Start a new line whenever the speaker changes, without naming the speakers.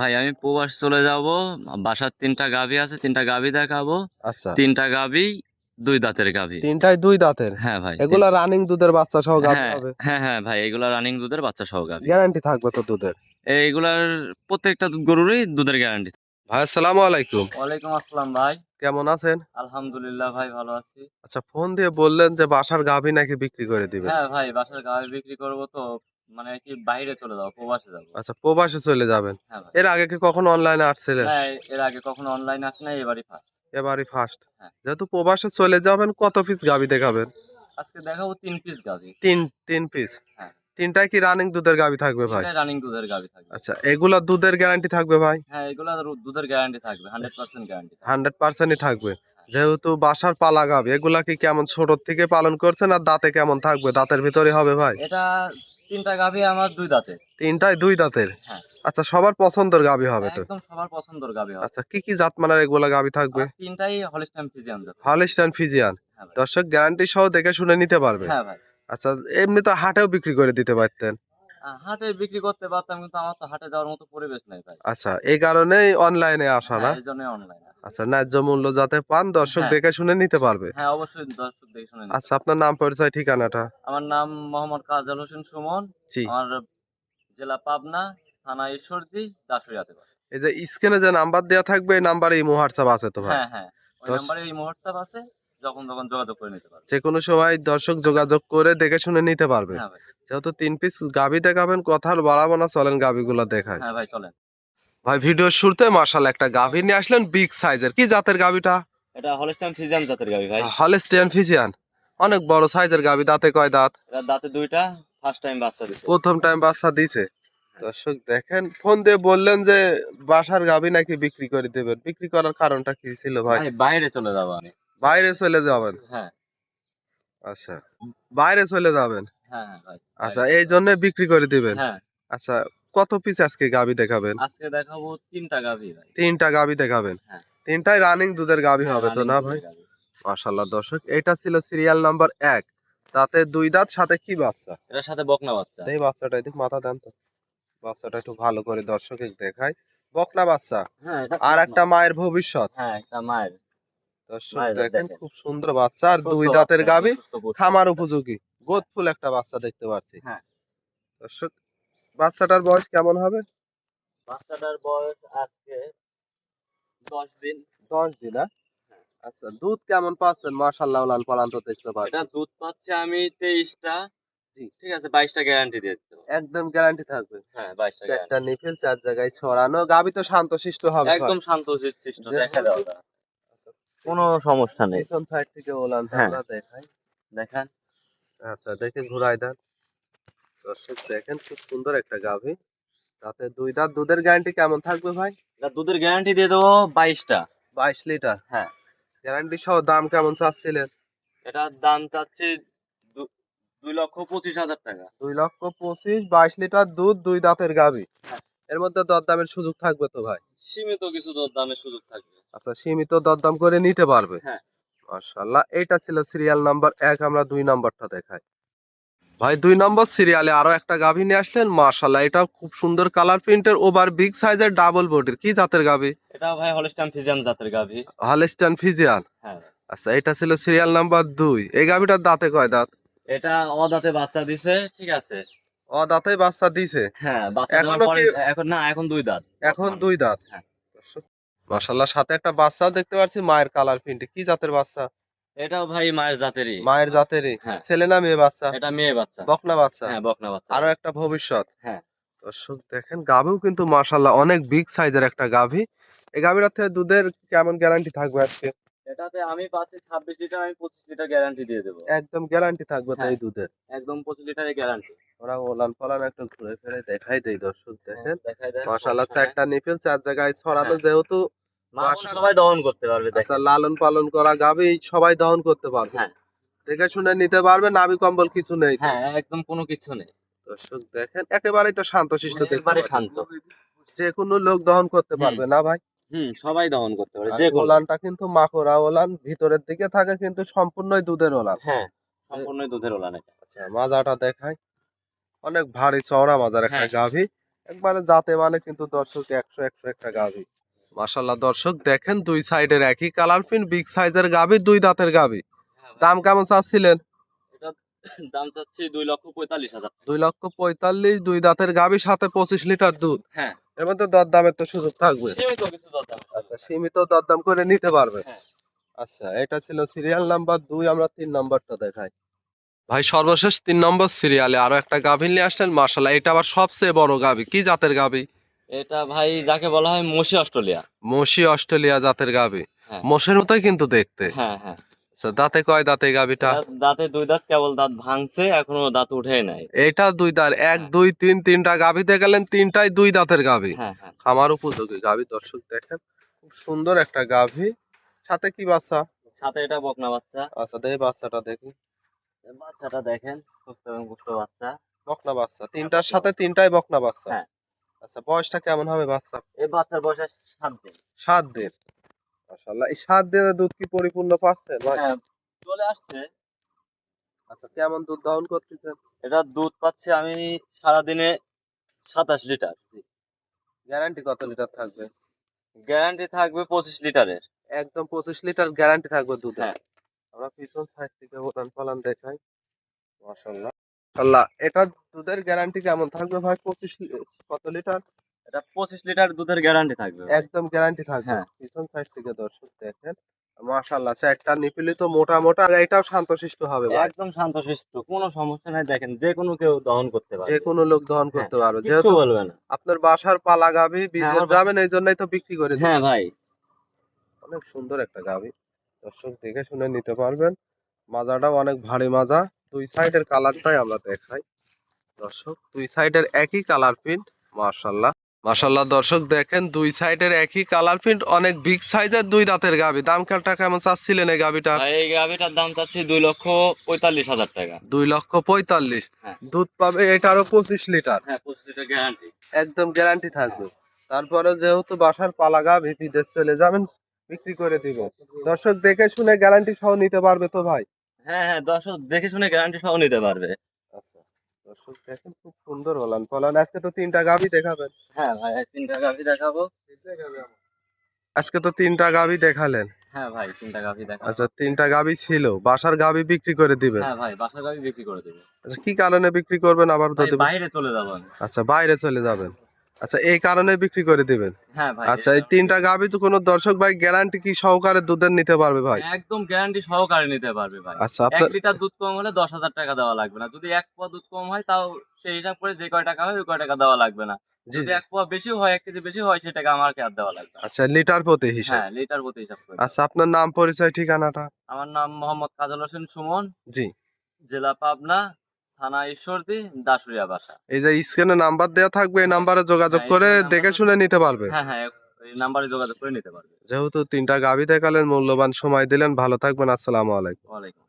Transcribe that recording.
ভাই আমি প্রবাস চলে যাব। বাসার ৩টা গাভী আছে, ৩টা গাভী দেখাবো।
আচ্ছা,
৩টা গাভী ২ দাঁতের গাভী।
তিনটায় দুই দাঁতের।
হ্যাঁ ভাই
এগুলা রানিং দুধের বাচ্চা সহ গাভী
হ্যাঁ
হবে?
হ্যাঁ হ্যাঁ ভাই, এগুলা রানিং দুধের বাচ্চা সহ গাভী।
গ্যারান্টি থাকবে তো দুধের?
এইগুলার প্রত্যেকটা গরুরই দুধের গ্যারান্টি।
ভাই আসসালামু আলাইকুম,
ওয়ালাইকুম আসসালাম ভাই।
কেমন আছেন?
আলহামদুলিল্লাহ ভাই, ভালো আছি।
আচ্ছা, ফোন দিয়ে বললেন যে বাসার গাভী নাকি বিক্রি করে দিবেন।
হ্যাঁ ভাই, বাসার গাভী বিক্রি করবো তো, মানে কি বাইরে চলে যাবো, প্রবাসে যাবো।
আচ্ছা, প্রবাসে চলে যাবেন।
হ্যাঁ ভাই।
এর আগে কি কখনো অনলাইনে আসছিলেন?
না, এর আগে কখনো অনলাইন আসে নাই, এবারই ফার্স্ট।
এবারই ফার্স্ট।
হ্যাঁ,
যেহেতু প্রবাসে চলে যাবেন, কত পিস গাভী দেখাবেন?
আজকে দেখাবো 3 পিস গাভী।
তিন তিন পিস।
হ্যাঁ,
তিনটায় কি রানিং দুধের গাভী থাকবে ভাই?
তিনটাই রানিং দুধের গাভী থাকবে।
আচ্ছা, এগুলা দুধের গ্যারান্টি থাকবে ভাই?
হ্যাঁ, এগুলা দুধের গ্যারান্টি থাকবে, 100% গ্যারান্টি থাকবে।
100%ই থাকবে।
হ্যাঁ।
যেহেতু বাসার পালা গাভী, এগুলা কি কেমন ছোট থেকে পালন করছেন আর দাঁতে কেমন থাকবে? দাঁতের ভিতরে হবে ভাই?
এটা 3টা গাভী আমার 2 দাঁতে।
তিনটায় দুই দাঁতের।
হ্যাঁ,
আচ্ছা, সবার পছন্দের গাভী হবে তো?
একদম সবার পছন্দের গাভী হবে।
আচ্ছা, কি কি জাত মানের এগুলা গাভী থাকবে?
আর 3টাই হলস্টাইন ফ্রিজিয়ান জাতের।
Holstein Friesian.
হ্যাঁ ভাই।
দর্শক গ্যারান্টি সহ দেখে শুনে নিতে পারবে?
হ্যাঁ ভাই।
আচ্ছা, এমনি তো হাটেও বিক্রি করে দিতে পারতেন।
হাটে বিক্রি করতে পারতাম, কিন্তু আমার তো হাটে যাওয়ার মতো পরিবেশ নাই ভাই।
আচ্ছা, এই কারণেই অনলাইনে আসা
হ্যাঁ,
না?
এইজন্যই অনলাইন।
আচ্ছা, ন্যায্য মূল্য যাতে পান, দর্শক
হ্যাঁ,
দেখে শুনে নিতে পারবে।
হ্যাঁ অবশ্যই দর্শক দেখে শুনে নিতে
আচ্ছা,
পারবে।
আপনার নাম, পরিচয়, ঠিকানাটা?
আমার নাম মোহাম্মদ কাজল হোসেন সুমন।
জি।
আমার জেলা পাবনা, থানা ঈশ্বরদী, দাসুরিয়াতে বাড়ি।
এই যে স্ক্রিনে যে নাম্বার দেওয়া থাকবে, এই নাম্বারে ইমো হোয়াটসঅ্যাপ আছে তো ভাই?
হ্যাঁ, হ্যাঁ। ওই
দশ
নাম্বারে এই হোয়াটসঅ্যাপ আছে। যখন তখন যোগাযোগ করে নিতে পারবে।
যে কোনো সময় দর্শক যোগাযোগ করে দেখে শুনে নিতে পারবে।
হ্যাঁ ভাই।
যেহেতু 3 পিস গাভী দেখাবেন, কথা আর বাড়াবো না, চলেন গাভীগুলা দেখায়।
হ্যাঁ ভাই, চলেন।
ভাই, ভিডিওর শুরুতে মাশাআল্লাহ একটা গাভী নিয়ে আসলেন বিগ সাইজের। কি জাতের গাভীটা?
এটা হলস্টাইন ফ্রিজিয়ান জাতের গাভী ভাই।
Holstein Friesian. অনেক বড় সাইজের গাভী। দাঁতে কয় দাঁত?
এটার দাঁতে 2টা, ফার্স্ট টাইম বাচ্চা দিছে।
প্রথম টাইম বাচ্চা দিছে। দর্শক দেখেন, ফোন দিয়ে বললেন যে বাসার গাভী নাকি বিক্রি করে দেবেন। বিক্রি করার কারণটা কি ছিল ভাই?
ভাই বাইরে চলে যাবো আমি।
বাইরে চলে যাবেন?
হ্যাঁ,
আচ্ছা, বাইরে চলে যাবেন।
হ্যাঁ, হ্যাঁ ভাই।
আচ্ছা,
বাইরে
এই
চলে যাবো।
জন্য বিক্রি করে দিবেন।
হ্যাঁ,
আচ্ছা, কত পিস আজকে গাভী দেখাবেন?
আজকে দেখাবো 3টা গাভী ভাই।
তিনটা গাভী দেখাবেন।
হ্যাঁ,
তিনটাই রানিং দুধের গাভী
হ্যাঁ
হবে তো
রানিং
না ভাই?
দুধের গাভী।
মাশাআল্লাহ দর্শক, এটা ছিল সিরিয়াল নাম্বার 1। তাতে দুই দাঁত, সাথে কি বাচ্চা?
এটার সাথে বকনা বাচ্চা।
এই বাচ্চাটা এদিক মাথা দেন তো। বাচ্চাটা একটু ভালো করে দর্শকে দেখাই। বকনা বাচ্চা।
হ্যাঁ, এটা
আর
বকনা।
একটা মায়ের ভবিষ্যৎ।
হ্যাঁ, একটা মায়ের।
দর্শক
মায়ের
দেখেন,
দেখেন।
খুব সুন্দর বাচ্চা আর
সুস্থ
দুই
বাচ্চা,
দাঁতের
একদম
গাভী।
সুস্থ পুষ্ট
খামার
বাচ্চা।
উপযোগী
হ্যাঁ,
গোদফুল একটা বাচ্চা দেখতে পাচ্ছি।
হ্যাঁ।
দর্শক, বাচ্চাটার বয়স কেমন হবে?
বাচ্চাটার বয়স আজকে 10 দিন।
10 দিন, হ্যাঁ?
হ্যাঁ।
আচ্ছা, দুধ কেমন পাচ্ছেন? মাশাআল্লাহ, লাল পালান তো দেখতে
এটা
পাচ্ছি।
দুধ পাচ্ছে আমি 23টা।
জি।
ঠিক আছে, 22টা গ্যারান্টি দিয়ে দিতে পারবো।
একদম গ্যারান্টি থাকবে।
হ্যাঁ, 22টা
চারটা
গ্যারান্টি।
নিফেল, 4 জায়গায় ছড়ানো গাভী তো শান্তশিষ্ট হবে ভাই।
একদম শান্তশিষ্ট, দেখা
যেহেতু-
দাও ওটা।
আচ্ছা,
কোনো সমস্যা নেই।
পিছন সাইড থেকে ওলানটা
হ্যাঁ।
আমরা দেখাই।
দেখান।
আচ্ছা, দেখে ঘুরাই দেন। দর্শক দেখেন, খুব সুন্দর একটা গাভী। তাতে দুই দাঁত। দুধের গ্যারান্টি কেমন থাকবে ভাই?
এটা দুধের গ্যারান্টি দিয়ে দেবো 22টা।
22 লিটার।
হ্যাঁ।
গ্যারান্টি সহ দাম কেমন চাচ্ছিলেন?
এটার দাম চাচ্ছি 2,25,000 টাকা।
2,25,000, 22 লিটার দুধ, দুই দাঁতের গাভী।
হ্যাঁ।
এর মধ্যে দরদামের সুযোগ থাকবে তো ভাই?
সীমিত কিছু দামের সুযোগ থাকবে।
আচ্ছা, সীমিত দরদাম করে নিতে পারবে।
হ্যাঁ।
মাশাআল্লাহ, এটা ছিল সিরিয়াল নাম্বার 1। আমরা 2 নাম্বারটা দেখাই। ভাই, 2 নম্বর সিরিয়ালে আরো একটা গাভী নিয়ে আসলেন। মাশাআল্লাহ, এটা খুব সুন্দর কালার প্রিন্টের, ওভার বিগ সাইজের, ডাবল বডির। কি জাতের গাভী?
এটা ভাই হলস্টাইন ফ্রিজিয়ান জাতের গাভী।
Holstein Friesian.
হ্যাঁ।
আচ্ছা, এটা ছিল সিরিয়াল নাম্বার 2। এই গাভীটার দাঁতে কয় দাঁত?
এটা অদাঁতে বাচ্চা দিছে, ঠিক আছে।
ও, দাঁতে বাচ্চা দিছে।
হ্যাঁ, বাচ্চা দেওয়ার
এখনো
পরে
কি?
এখন না, এখন 2 দাঁত।
এখন
বর্তমানে।
2 দাঁত।
হ্যাঁ।
মাশাআল্লাহ, সাথে একটা বাচ্চাও দেখতে পাচ্ছি মায়ের কালার প্রিন্টে। কি জাতের বাচ্চা?
এটাও ভাই মায়ের জাতেরই।
মায়ের জাতেরই।
হ্যাঁ।
ছেলে না মেয়ে বাচ্চা?
এটা মেয়ে বাচ্চা।
বকনা বাচ্চা।
হ্যাঁ, বকনা বাচ্চা।
আরো একটা ভবিষ্যৎ।
হ্যাঁ।
দর্শক দেখেন, গাভীও কিন্তু মাশাআল্লাহ অনেক বিগ সাইজের একটা গাভী। এই গাভীর থেকে দুধের কেমন গ্যারান্টি থাকবে আজকে?
এটাতে আমি পাচ্ছি 26 লিটার, আমি 25 লিটার গ্যারান্টি দিয়ে দেবো।
একদম গ্যারান্টি থাকবে তো
হ্যাঁ।
এই দুধের?
একদম 25 লিটারের গ্যারান্টি।
ওরা ওলান পালান একটু ঘুরে ফিরে দেখাই দেই। দর্শক দেখেন,
দেখাই দেন।
মাশাআল্লাহ,
সমস্যা নাই।
4টা নিপেল, 4 জায়গায় ছড়ানো।
হ্যাঁ।
যেহেতু
মা বোন
বাসার
সবাই দহন করতে পারবে,
আচ্ছা,
দেখেন।
লালন পালন করা গাভী সবাই দহন করতে পারবে।
হ্যাঁ।
দেখে শুনে নিতে পারবে, নাভি কম্বল কিছু নেই তো?
হ্যাঁ, একদম কোনো কিছু নেই।
দর্শক দেখেন, একেবারেই তো শান্তশিষ্ট দেখতে
একেবারে
পাচ্ছি।
শান্ত।
যে কোনো লোক দহন করতে
হুম।
পারবে না ভাই?
সবাই দহন করতে পারে,
আর
যে কোনো।
ওলানটা কিন্তু মাকড়া ওলান, ভিতরের দিকে থাকে, কিন্তু সম্পূর্ণই দুধের ওলান।
হ্যাঁ, সম্পূর্ণই দুধের ওলান এটা।
আচ্ছা, মাজাটা দেখাই। অনেক ভারী চওড়া মাজার একটা
হ্যাঁ।
গাভী। একবারে জাতে মানে কিন্তু দর্শক 100 একটা গাভী। মাশাআল্লাহ দর্শক দেখেন দুই সাইডের একই কালার প্রিন্ট, বিগ সাইজের গাভী, দুই দাঁতের গাভী।
হ্যাঁ ভাই,
দাম কেমন চাচ্ছিলেন?
এটা দাম চাচ্ছি 2,45,000।
2,45,000, দুই দাঁতের গাভী, সাথে 25 লিটার দুধ।
হ্যাঁ,
এর মধ্যে দরদামের তো সুযোগ থাকবে।
সীমিত কিছু দরদাম।
আচ্ছা, সীমিত দরদাম করে নিতে পারবে।
হ্যাঁ।
আচ্ছা, এটা ছিল সিরিয়াল নাম্বার 2, আমরা 3 নাম্বারটা দেখাই। ভাই সর্বশেষ 3 নম্বর সিরিয়ালে আরো একটা গাভী নিয়ে আসলেন, মাশাআল্লাহ এটা আবার সবচেয়ে বড় গাভী। কি জাতের গাভী?
এটা ভাই যাকে বলা হয় মসি অস্ট্রেলিয়া।
মসি অস্ট্রেলিয়া জাতের গাভী।
হ্যাঁ
মোষের মতোই কিন্তু দেখতে।
হ্যাঁ হ্যাঁ।
আচ্ছা, দাঁতে কয় দাঁতে গাভীটা?
এটার দাঁতে 2 দাঁত, কেবল দাঁত ভাঙছে, এখনো দাঁত উঠেই নাই।
এইটা দুই দাঁত, 1
হ্যাঁ
2 3, তিনটা গাভীতে গেলেন, তিনটাই দুই দাঁতের গাভী।
হ্যাঁ হ্যাঁ।
খামার উপযোগী গাভী। দর্শক দেখেন খুব সুন্দর একটা গাভী, সাথে কি বাচ্চা?
সাথে এটা বকনা বাচ্চা।
আচ্ছা, দেখি বাচ্চাটা দেখি।
বাচ্চাটা দেখেন, সুস্থ এবং পুষ্ট বাচ্চা।
বকনা বাচ্চা, তিনটার সাথে তিনটাই বকনা বাচ্চা।
হ্যাঁ।
আচ্ছা, বয়সটা কেমন হবে বাচ্চা?
এই বাচ্চার বয়স 7 দিন।
7 দিন। মাশাআল্লাহ, এই 7 দিনের দুধ কি পরিপূর্ণ পাচ্ছেন ভাই?
হ্যাঁ, চলে আসছে।
আচ্ছা, কেমন দুধ দহন করতেছেন?
এটা দুধ পাচ্ছি আমি সারাদিনে 27 লিটার।
গ্যারান্টি কত লিটার থাকবে?
গ্যারান্টি থাকবে 25 লিটারের।
একদম 25 লিটার গ্যারান্টি থাকবে দুধে।
হ্যাঁ।
আমরা পিছন সাইড থেকে উলান পালান দেখাই। মাশাআল্লাহ। মাশাআল্লাহ, এটা দুধের গ্যারান্টি কেমন থাকবে ভাই? 25 কত লিটার?
এটা 25 লিটার দুধের গ্যারান্টি থাকবে ভাই।
একদম গ্যারান্টি থাকবে।
হ্যাঁ।
পিছন সাইড থেকে দর্শক দেখেন। মাশাআল্লাহ, চারটা নিপিলি তো মোটা মোটা, আর এটাও শান্তশিষ্ট হবে ভাই।
একদম শান্তশিষ্ট, কোনো সমস্যা নাই। দেখেন যে কোনো কেউ দহন করতে পারে।
যে কোনো লোক দহন
হ্যাঁ,
করতে পারবে।
কিচ্ছু
যেহেতু
বলবে না।
আপনার বাসার পালা গাভী,
হ্যাঁ,
বিদেশ
আমার বাসা-
যাবেন, এই জন্যই তো বিক্রি করে দিবেন।
হ্যাঁ ভাই।
অনেক সুন্দর একটা গাভী। দর্শক দেখে শুনে নিতে পারবেন। মাজাটাও অনেক ভারী মাজা। দুই সাইডের কালারটাই আমরা দেখাই। দর্শক দুই সাইডের একই কালার প্রিন্ট। মাশাআল্লাহ। মাশাআল্লাহ দর্শক দেখেন দুই সাইডের একই কালার প্রিন্ট, অনেক বিগ সাইজের দুই দাঁতের গাভী। দাম কাটা কেমন চাচ্ছিলেন এই গাভীটা?
ভাই এই গাভিটার দাম চাচ্ছি 2,45,000 টাকা।
2,45,000।
হ্যাঁ।
দুধ পাবে এটারও 25 লিটার।
হ্যাঁ, 25 লিটার গ্যারান্টি।
একদম গ্যারান্টি থাকবে। তারপরে যেহেতু বাসার পালা গাভী, বিদেশ চলে যাবেন, বিক্রি করে দিব। দর্শক দেখে শুনে গ্যারান্টি সহ নিতে পারবে তো ভাই?
হ্যাঁ হ্যাঁ, দর্শক দেখে শুনে গ্যারান্টি সহ নিতে পারবে।
আচ্ছা, দর্শক দেখেন খুব সুন্দর হলান ফলান। আজকে তো 3টা গাভী দেখাবেন।
হ্যাঁ ভাই, 3টা গাভি দেখাবো।
আজকে তো 3টা গাভী দেখালেন।
হ্যাঁ ভাই, 3টা গাভি দেখাবো।
আচ্ছা, 3টা গাভী ছিল, বাসার গাভী বিক্রি করে দিবেন।
হ্যাঁ ভাই, বাসার গাভি বিক্রি করে দেবে।
আচ্ছা, কি কারণে বিক্রি করবেন আবার
ভাই
যদি?
বাইরে চলে যাবো আমি।
আচ্ছা, বাইরে চলে যাবেন। আচ্ছা, এই কারণে বিক্রি করে দিবেন।
হ্যাঁ ভাই।
আচ্ছা, এই 3টা গাভী তো কোনো দর্শক ভাই গ্যারান্টি কি সহকারে দুধের নিতে পারবে ভাই?
একদম গ্যারান্টি সহকারে নিতে পারবে ভাই।
আচ্ছা,
1 লিটার দুধ কম হলে 10,000 টাকা দেওয়া লাগবে না। যদি 1 পোয়া দুধ কম হয়, তাও সেই হিসাব করে যে কয় টাকা হয় ওই কয় টাকা দেওয়া লাগবে না।
জি
যদি
জি।
1 পোয়া বেশি হয়, 1 কেজি বেশি হয়, সেই টাকা আমাকে আর দেওয়া লাগবে না।
আচ্ছা, লিটার প্রতি হিসাব।
হ্যাঁ, লিটার প্রতি হিসাব করে।
আচ্ছা, আপনার নাম পরিচয় ঠিকানাটা?
আমার নাম মোহাম্মদ কাজল হোসেন সুমন,
জি।
জেলা পাবনা, থানা ঈশ্বরদী, দাসুরিয়া বাসা।
এই যে স্ক্রিনে নাম্বার দেওয়া থাকবে, এই নাম্বারে যোগাযোগ
হ্যাঁ,
করে
এই নাম্বারে
দেখে শুনে নিতে পারবে।
হ্যাঁ হ্যাঁ, এই নাম্বারে যোগাযোগ করে নিতে পারবে।
যেহেতু 3টা গাভী দেখালেন, মূল্যবান সময় দিলেন, ভালো থাকবেন। আসসালামু আলাইকুম।
ওয়ালাইকুম।